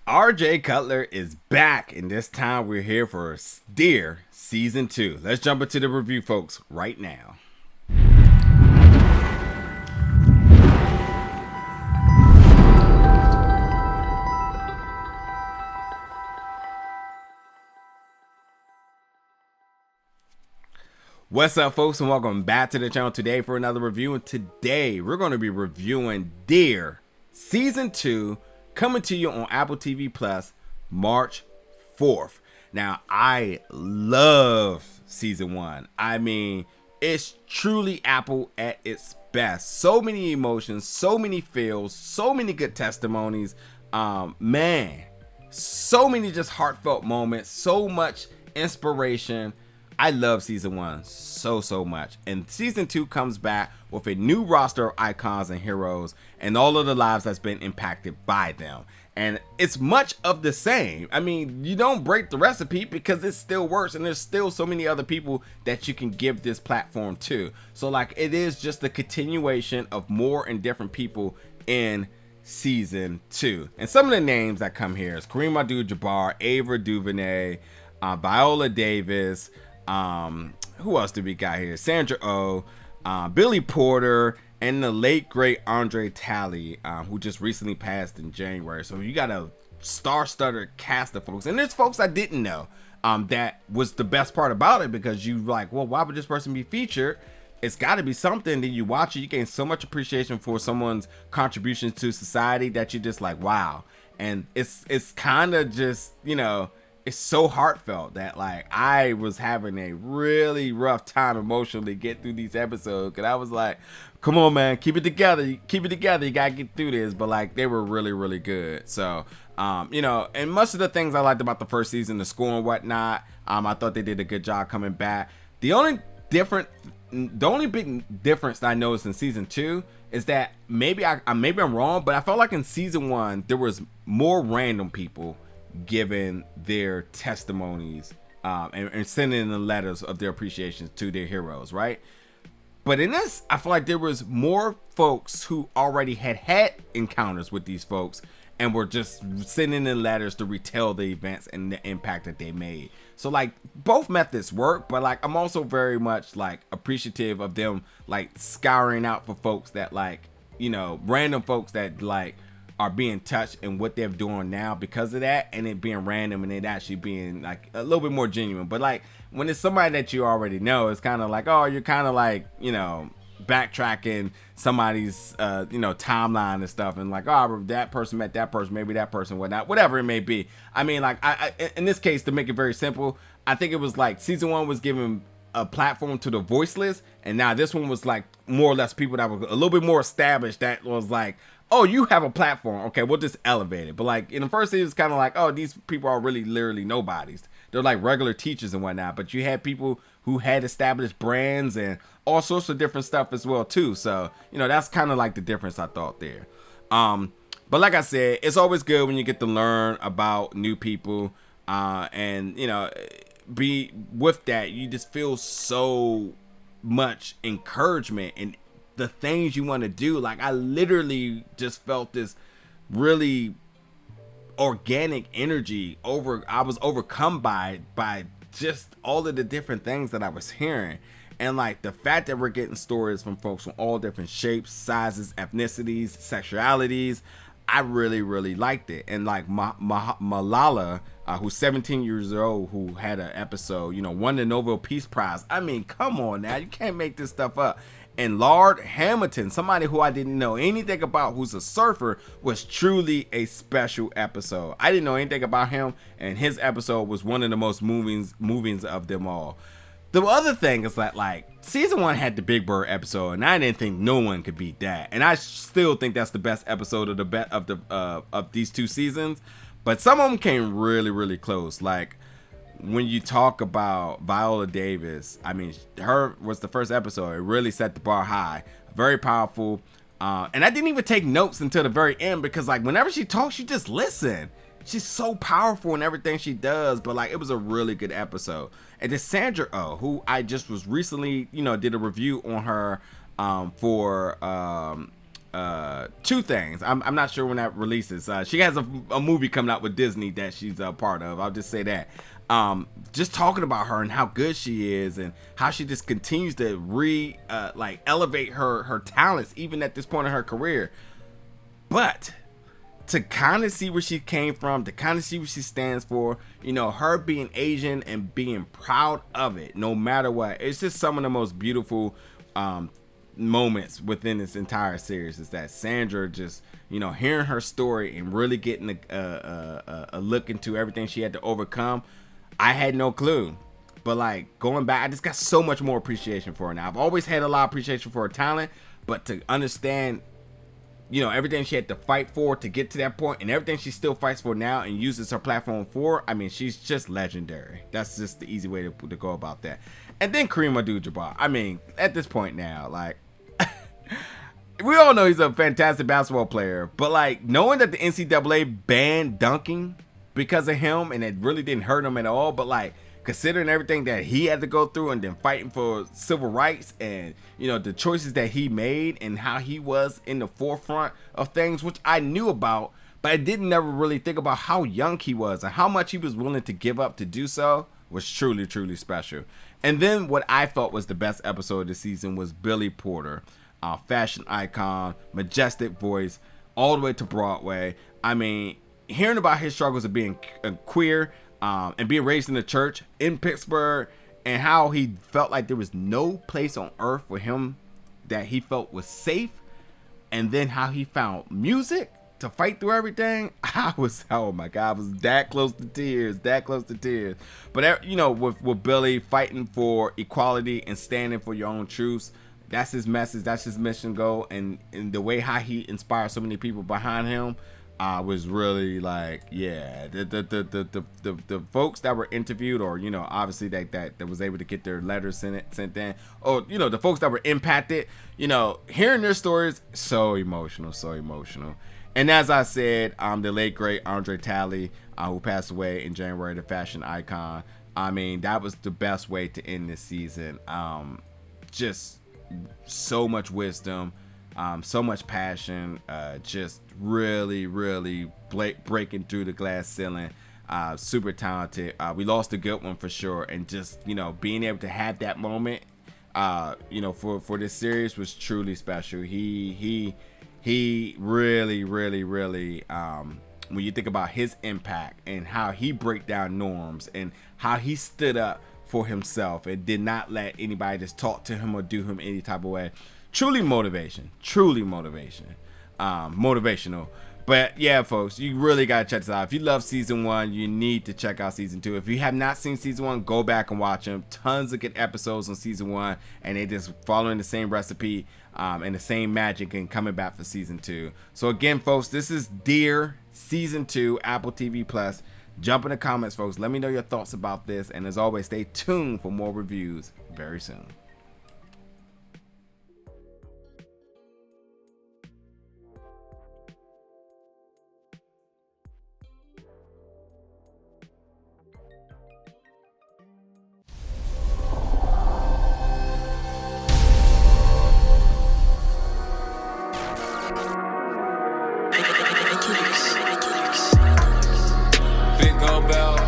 RJ Cutler is back, and this time we're here for Dear Season 2. Let's jump into the review, folks, right now. What's up, folks, and welcome back to the channel today for another review. And today we're going to be reviewing Dear Season 2, coming to you on Apple TV Plus March 4th. Now, I love Season 1. I mean, it's truly Apple at its best. So many emotions, so many feels, so many good testimonies. Man, so many just heartfelt moments, so much inspiration. I love Season 1 so much. And Season 2 comes back with a new roster of icons and heroes and all of the lives that's been impacted by them. And it's much of the same. I mean, you don't break the recipe because it still works, and there's still so many other people that you can give this platform to. So like, it is just a continuation of more and different people in Season 2. And some of the names that come here is Kareem Abdul-Jabbar, Ava DuVernay, Viola Davis, who else did we got here? Sandra Billy Porter, and the late great André Talley, who just recently passed in January. So you got a star-studded cast of folks, and there's folks I didn't know. That was the best part about it, because you like, well, why would this person be featured? It's got to be something. Then you watch it, you gain so much appreciation for someone's contributions to society that you just like, wow. And it's kind of just, you know, it's so heartfelt that like I was having a really rough time emotionally get through these episodes, because I was like, come on, man, keep it together, you gotta get through this. But like, they were really good. So you know, and most of the things I liked about the first season, the score and whatnot, I thought they did a good job coming back. The only big difference that I noticed in Season 2 is that maybe I'm wrong, but I felt like in Season 1 there was more random people giving their testimonies and sending in the letters of their appreciation to their heroes, right? But in this, I feel like there was more folks who already had encounters with these folks and were just sending in letters to retell the events and the impact that they made. So like, both methods work, but like, I'm also very much like appreciative of them like scouring out for folks that like, you know, random folks that like are being touched and what they're doing now because of that, and it being random and it actually being like a little bit more genuine. But like, when it's somebody that you already know, it's kind of like, oh, you're kind of like, you know, backtracking somebody's you know, timeline and stuff, and like, oh, that person met that person, maybe that person, whatnot, whatever it may be. I mean, like, I in this case, to make it very simple, I think it was like Season 1 was giving a platform to the voiceless, and now this one was like more or less people that were a little bit more established, that was like, oh, you have a platform, okay, we'll just elevate it. But like, in the first season, it's kind of like, oh, these people are really literally nobodies. They're like regular teachers and whatnot, but you had people who had established brands and all sorts of different stuff as well too. So, you know, that's kind of like the difference I thought there. But like I said, it's always good when you get to learn about new people, and you know, be with that, you just feel so much encouragement and the things you want to do. Like, I literally just felt this really organic energy I was overcome by just all of the different things that I was hearing. And like, the fact that we're getting stories from folks from all different shapes, sizes, ethnicities, sexualities, I really liked it. And like Malala, who's 17 years old, who had an episode, you know, won the Nobel Peace Prize. I mean, come on now, you can't make this stuff up. And Laird Hamilton, somebody who I didn't know anything about, who's a surfer, was truly a special episode. I didn't know anything about him, and his episode was one of the most movings of them all. The other thing is that like, Season 1 had the Big Bird episode, and I didn't think no one could beat that. And I still think that's the best episode of these two seasons. But some of them came really close. Like, when you talk about Viola Davis, I mean, her was the first episode. It really set the bar high. Very powerful. And I didn't even take notes until the very end, because like, whenever she talks, you just listen. She's so powerful in everything she does. But like, it was a really good episode. And then Sandra who I just was recently, you know, did a review on her for two things. I'm not sure when that releases. She has a movie coming out with Disney that she's a part of. I'll just say that. Just talking about her and how good she is and how she just continues to elevate her talents even at this point in her career. But to kind of see where she came from, to kind of see what she stands for, her being Asian and being proud of it no matter what. It's just some of the most beautiful moments within this entire series is that Sandra just, hearing her story and really getting a look into everything she had to overcome. I had no clue, but going back, I just got so much more appreciation for her now. I've always had a lot of appreciation for her talent, but to understand, everything she had to fight for to get to that point and everything she still fights for now and uses her platform for, I mean, she's just legendary. That's just the easy way to go about that. And then Kareem Abdul-Jabbar. I mean, at this point now, we all know he's a fantastic basketball player, but knowing that the NCAA banned dunking because of him and it really didn't hurt him at all, but considering everything that he had to go through and then fighting for civil rights and the choices that he made and how he was in the forefront of things, which I knew about, but I didn't never really think about how young he was and how much he was willing to give up to do so, was truly, truly special. And then what I thought was the best episode of the season was Billy Porter, fashion icon, majestic voice, all the way to Broadway. I mean, hearing about his struggles of being queer and being raised in the church in Pittsburgh and how he felt like there was no place on earth for him that he felt was safe, and then how he found music to fight through everything. Oh my God, I was that close to tears. But with Billy fighting for equality and standing for your own truths, that's his message, that's his mission goal, and the way how he inspired so many people behind him was really the folks that were interviewed, or obviously that was able to get their letters sent in, or the folks that were impacted, hearing their stories, so emotional. And as I said, the late great André Talley, who passed away in January, the fashion icon. I mean, that was the best way to end this season. Just so much wisdom, so much passion, just really breaking through the glass ceiling. Super talented. We lost a good one for sure, and just being able to have that moment for this series was truly special. He really when you think about his impact and how he break down norms and how he stood up for himself and did not let anybody just talk to him or do him any type of way. Truly motivational. But yeah, folks, you really gotta check this out. If you love season 1, you need to check out season 2. If you have not seen season 1, go back and watch them. Tons of good episodes on season 1, and they just following the same recipe and the same magic and coming back for season 2. So again, folks, this is Dear season 2, Apple TV Plus. Jump in the comments, folks. Let me know your thoughts about this, and as always, stay tuned for more reviews very soon. Big old bell.